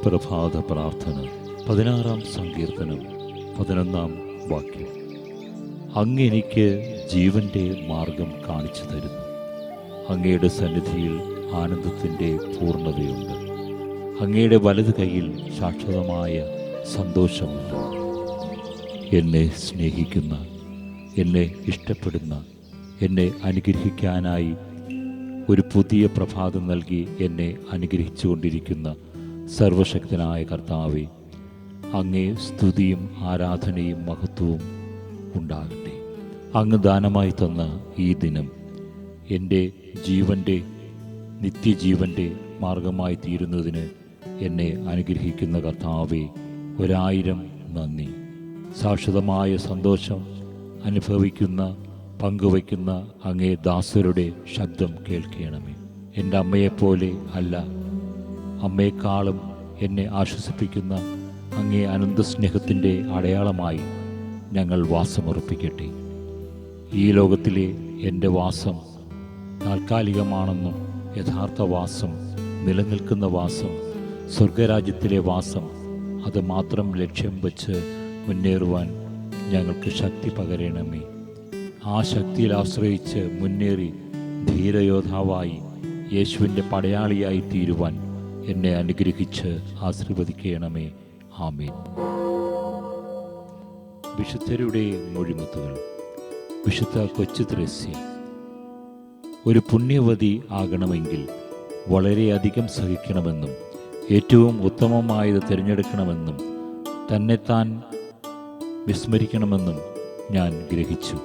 പ്രഭാത പ്രാർത്ഥന 16-ാം സങ്കീർത്തനം 11-ാം വാക്യം. അങ്ങ് എനിക്ക് ജീവൻ്റെ മാർഗം കാണിച്ചു തരുന്നു. അങ്ങയുടെ സന്നിധിയിൽ ആനന്ദത്തിൻ്റെ പൂർണ്ണതയുണ്ട്. അങ്ങയുടെ വലതു കൈയിൽ ശാശ്വതമായ സന്തോഷമുണ്ട്. എന്നെ സ്നേഹിക്കുന്ന, എന്നെ ഇഷ്ടപ്പെടുന്ന, എന്നെ അനുഗ്രഹിക്കാനായി ഒരു പുതിയ പ്രഭാതം നൽകി എന്നെ അനുഗ്രഹിച്ചുകൊണ്ടിരിക്കുന്ന സർവശക്തനായ കർത്താവേ, അങ്ങേ സ്തുതിയും ആരാധനയും മഹത്വവും ഉണ്ടാകട്ടെ. അങ്ങ് ദാനമായി തന്ന ഈ ദിനം എൻ്റെ ജീവൻ്റെ നിത്യജീവൻ്റെ മാർഗമായി തീരുന്നതിന് എന്നെ അനുഗ്രഹിക്കുന്ന കർത്താവേ, 1000 നന്ദി. ശാശ്വതമായ സന്തോഷം അനുഭവിക്കുന്ന, പങ്കുവയ്ക്കുന്ന അങ്ങേ ദാസരുടെ ശബ്ദം കേൾക്കണമേ. എൻ്റെ അമ്മയെപ്പോലെ അല്ല, അമ്മയെക്കാളും എന്നെ ആശ്വസിപ്പിക്കുന്ന അങ്ങേ അനന്തസ്നേഹത്തിൻ്റെ അടയാളമായി ഞങ്ങൾ വാസമുറപ്പിക്കട്ടെ. ഈ ലോകത്തിലെ എൻ്റെ വാസം താൽക്കാലികമാണെന്നും യഥാർത്ഥ വാസം, നിലനിൽക്കുന്ന വാസം, സ്വർഗരാജ്യത്തിലെ വാസം, അത് മാത്രം ലക്ഷ്യം വച്ച് മുന്നേറുവാൻ ഞങ്ങൾക്ക് ശക്തി പകരണമേ. ആ ശക്തിയിൽ ആശ്രയിച്ച് മുന്നേറി ധീരയോദ്ധാവായി യേശുവിൻ്റെ പടയാളിയായി തീരുവാൻ എന്നെ അനുഗ്രഹിച്ച് ആശീർവദിക്കണമേ. ആമേൻ. വിശുദ്ധരുടെ മൊഴിമുത്തുകൾ. വിശുദ്ധ കൊച്ചു ത്രേസ്യ. ഒരു പുണ്യവതി ആകണമെങ്കിൽ വളരെയധികം സഹിക്കണമെന്നും ഏറ്റവും ഉത്തമമായത് തിരഞ്ഞെടുക്കണമെന്നും തന്നെത്താൻ വിസ്മരിക്കണമെന്നും ഞാൻ ഗ്രഹിച്ചു.